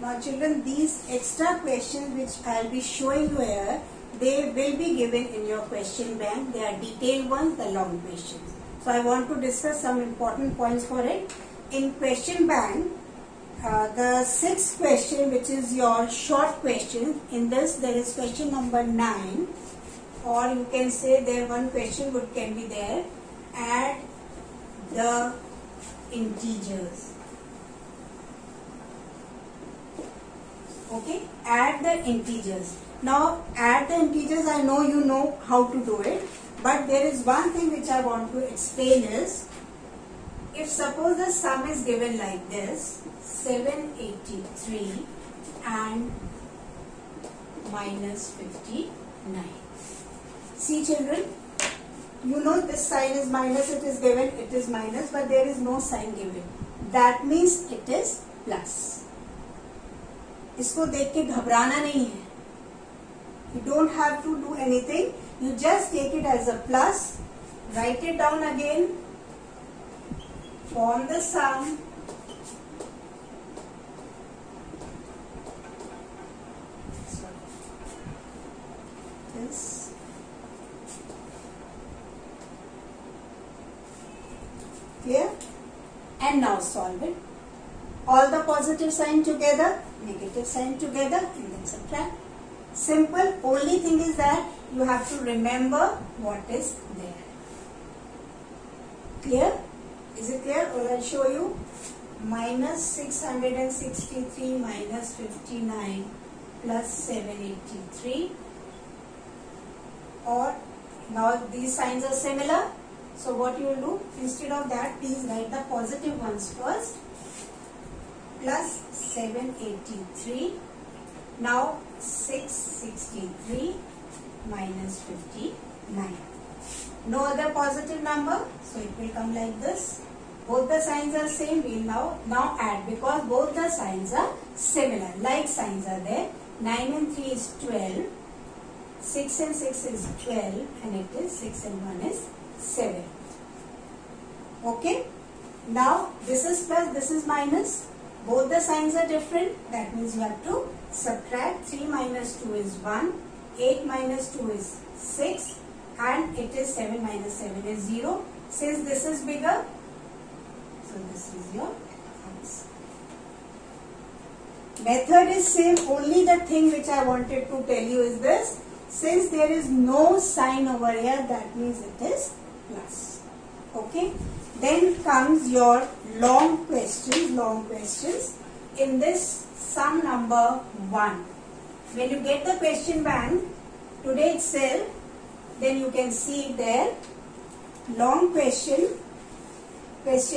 Now children, these extra questions which I will be showing you here, they will be given in your question bank. They are detailed ones, the long questions. So I want to discuss some important points for it. In question bank, the sixth question, which is your short question, in this there is question number 9, or you can say there one question can be there. Add the integers. Okay, add the integers. Now add the integers, I know you know how to do it, but there is one thing which I want to explain is, if suppose the sum is given like this, 783 and minus 59. See children, you know this sign is minus, it is given, it is minus, but there is no sign given. That means it is plus. इसको देख के घबराना नहीं है. You don't have to do anything. You just take it as a plus, write it down again, form the sum, this, clear? And now solve it. All the positive sign together, negative sign together, and then subtract. Simple. Only thing is that you have to remember what is there. Clear? Is it clear? Or I'll show you. Minus 663 minus 59 plus 783. Or now these signs are similar. So what you will do, instead of that, please write the positive ones first. Plus 783. Now 663 minus 59. No other positive number, so it will come like this. Both the signs are same. We will now add, because both the signs are similar. Like signs are there. 9 and 3 is 12. 6 and 6 is 12, and it is 6 and 1 is 7. Okay. Now this is plus, this is minus. Both the signs are different. That means you have to subtract. 3 minus 2 is 1. 8 minus 2 is 6. And it is 7 minus 7 is 0. Since this is bigger, so this is your answer. Method is same. Only the thing which I wanted to tell you is this. Since there is no sign over here, that means it is plus. Okay. Then comes your long questions. In this sum number 1. When you get the question bank today itself, then you can see it there. Long question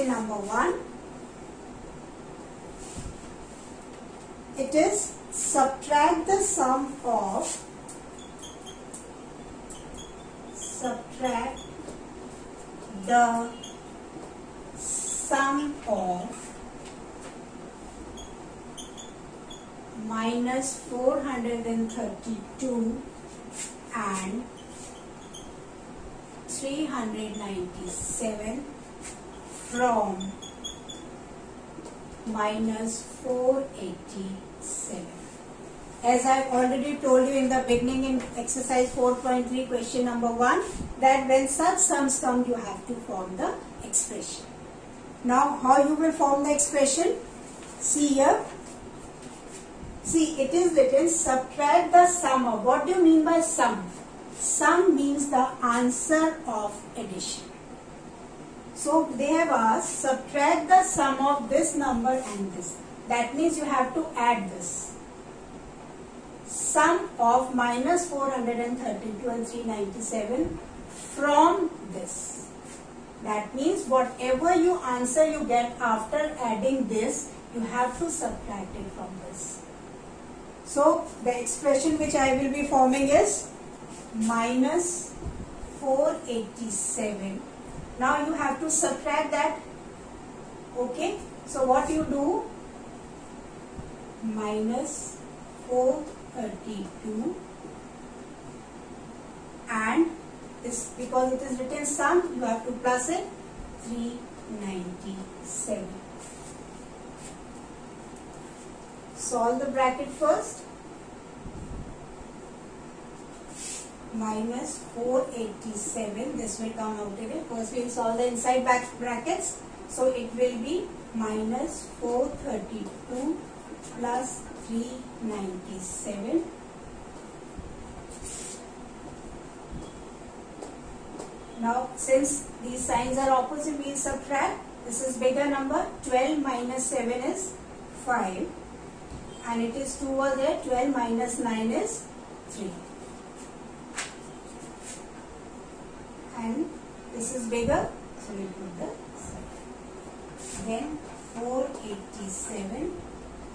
number 1. It is subtract the sum of minus 432 and 397 from minus 487. As I already told you in the beginning in exercise 4.3 question number 1, that when such sums come, you have to form the expression. Now how you will form the expression? See here. See, it is written subtract the sum of. What do you mean by sum? Sum means the answer of addition. So they have asked subtract the sum of this number and this. That means you have to add this. Sum of minus 432 and 397 from this. That means whatever you answer you get after adding this, you have to subtract it from this. So the expression which I will be forming is minus 487. Now you have to subtract that. Okay. So what you do? Minus 432 and this, because it is written sum, you have to plus it, 397. solve the bracket first. Minus 487, this will come out again. First we will solve the inside brackets. So it will be minus 432 plus 397. Now since these signs are opposite, we will subtract. This is bigger number. 12 minus 7 is 5. And it is 2 over there. 12 minus 9 is 3. And this is bigger, so we put the side. Then 487.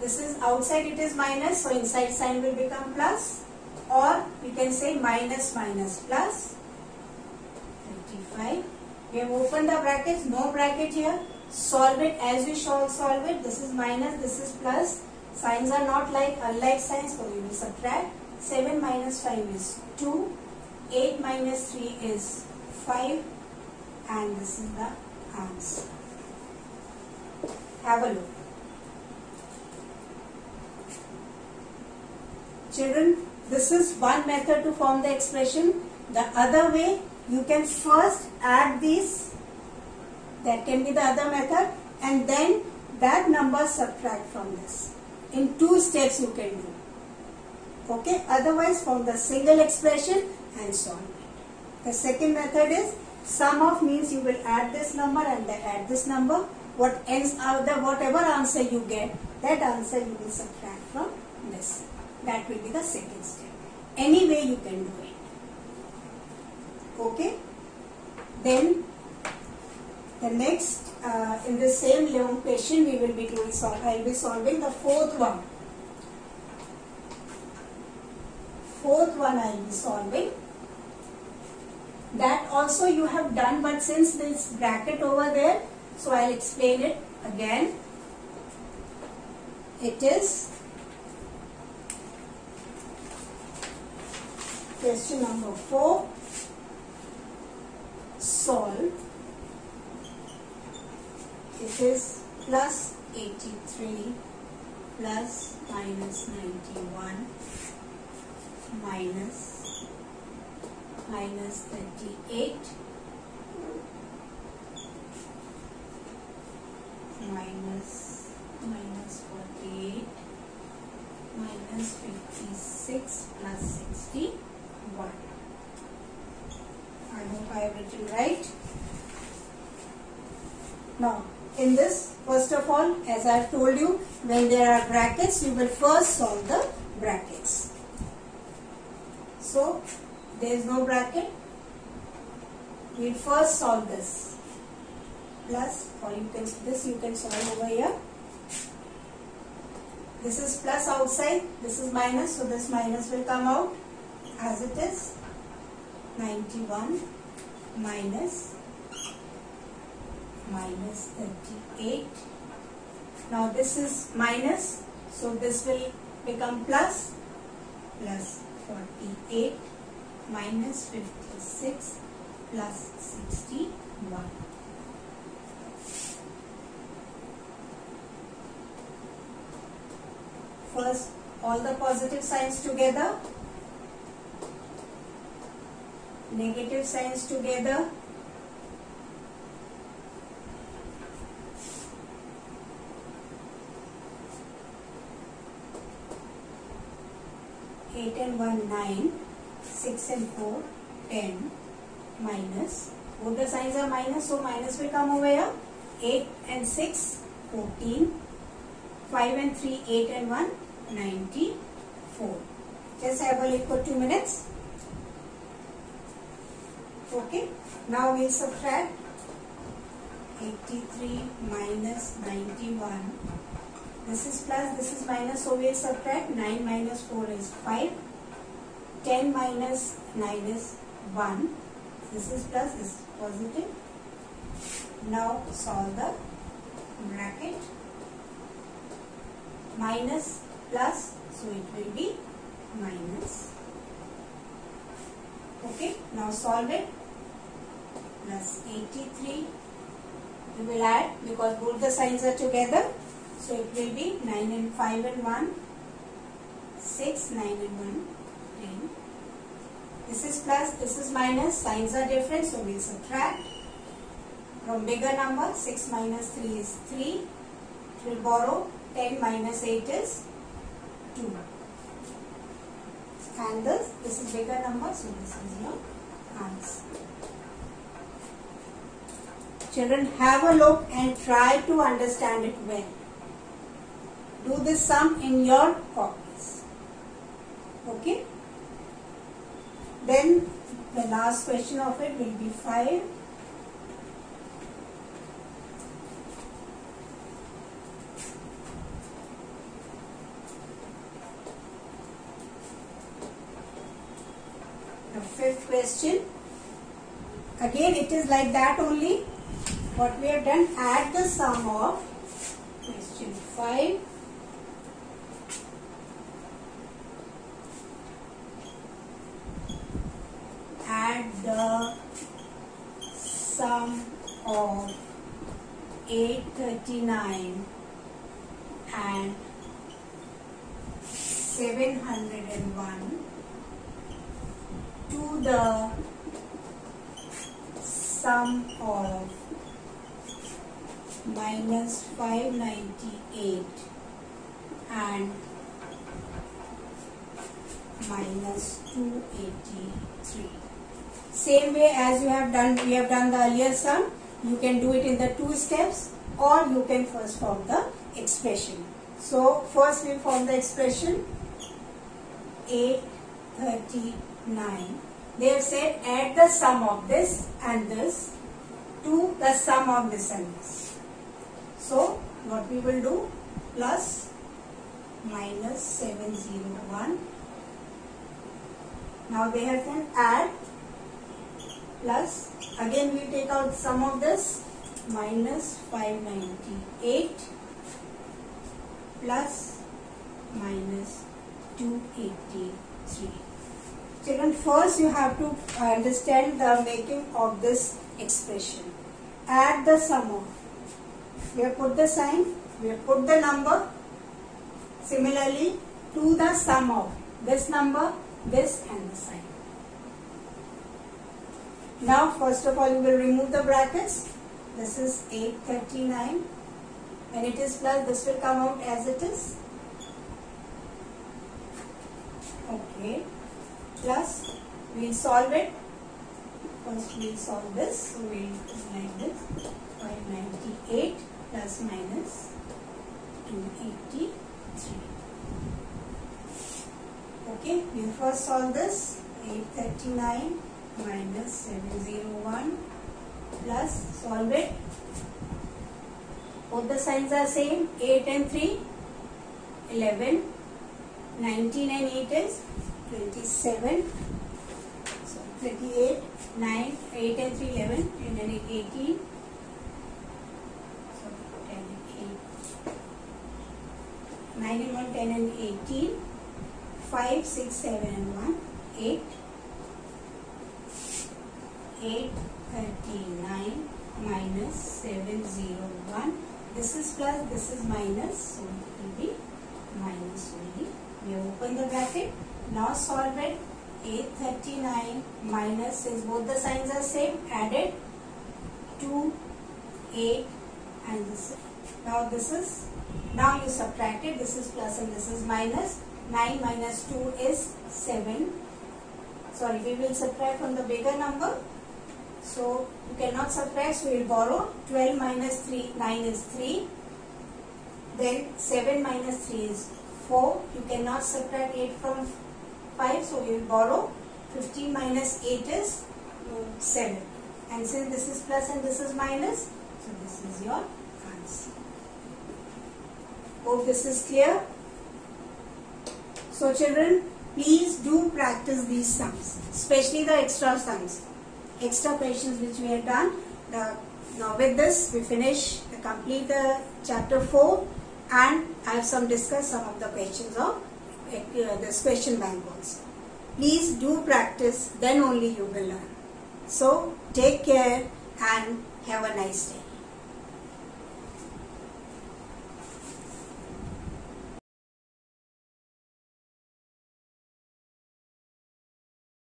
This is outside, it is minus, so inside sign will become plus, or we can say minus minus plus 35. We have opened the brackets, no bracket here. Solve it as we shall solve it. This is minus, this is plus. Signs are not like unlike signs, so we will subtract. 7 minus 5 is 2. 8 minus 3 is 5, and this is the answer. Have a look. Children, this is one method to form the expression. The other way, you can first add these, that can be the other method, and then that number subtract from this. In 2 steps you can do. Okay, otherwise form the single expression and solve it. The second method is sum of, means you will add this number and then add this number. What ends out, whatever answer you get, that answer you will subtract from this. That will be the second step. Any way you can do it. Okay. Then the next, in the same long question, we will be doing I will be solving the fourth one. Fourth one I will be solving. That also you have done, but since this bracket over there, so I will explain it again. It is question number 4. Solve. It is plus 83 plus minus 91 minus 38 minus 48 minus 56 plus 61. I hope I have written right. Now, in this, first of all, as I have told you, when there are brackets, you will first solve the brackets. So, there is no bracket. We will first solve this. Plus, or you can, this you can solve over here. This is plus outside, this is minus, so this minus will come out as it is. 91 minus 38. Now this is minus, so this will become plus 48 minus 56 plus 61. First, all the positive signs together, negative signs together, eight and 1 9, 6 and 4 10, minus, both the signs are minus, so minus will come over here. 8 and 6 14, 5 and 3 8 and 1 94. Just have a look for 2 minutes. Okay, now we will subtract 83 minus 91. This is plus, this is minus, so we will subtract. 9 minus 4 is 5. 10 minus 9 is 1. This is plus, this is positive. Now solve the bracket. Minus plus, so it will be minus. Okay, now solve it. Plus 83. We will add because both the signs are together. So it will be 9 and 5 and 1, 6, 9 and 1, 10. This is plus, this is minus, signs are different, so we'll subtract. From bigger number, 6 minus 3 is 3. It will borrow, 10 minus 8 is 2. And this is bigger number, so this is your answer. Children, have a look and try to understand it well. Do this sum in your copies. Okay? Then the last question of it will be 5. The fifth question. Again, it is like that only. What we have done, add the sum of question 5 add the sum of 839 and 701 to the sum of minus 598 and minus 283. Same way as we have done the earlier sum. You can do it in the 2 steps, or you can first form the expression. So first we form the expression 839. They have said add the sum of this and this to the sum of this and this. So what we will do, plus minus 701. Now they have then add, plus again we take out sum of this, minus 598 plus minus 283. Children, first you have to understand the making of this expression. Add the sum of. We have put the sign, we have put the number. Similarly, to the sum of this number, this and the sign. Now, first of all, you will remove the brackets. This is 839. When it is plus, this will come out as it is. Okay. Plus, we will solve it. First, we will solve this. So, we will do like this. 598 plus minus 283. Okay, we will first solve this. 839 minus 701 plus, solve it. Both the signs are same. 8 and 3, 11. 19 and 8 is 27. So 38, 9, 8 and 3, 11, and then 18. So 10 and 8. 9 and 1, 10 and 18. 5, 6, 7 and 1, 8. 839 minus 701. This is plus, this is minus, so it will be minus only. We open the bracket. Now solve it. 839 minus, since both the signs are same, added 2, 8 and this is. Now this is, now you subtract it. This is plus and this is minus. 9 minus 2 is 7. Sorry, we will subtract from the bigger number. So you cannot subtract, so we will borrow. 12 minus 3, 9 is 3. Then 7 minus 3 is 4. You cannot subtract 8 from 5, so we will borrow. 15 minus 8 is 7. And since this is plus and this is minus, so this is your answer. Hope this is clear. So children, please do practice these sums, especially the extra sums, extra questions which we have done. Now with this we complete the chapter 4, and I have discussed some of the questions of this question bank also. Please do practice, then only you will learn. So take care and have a nice day.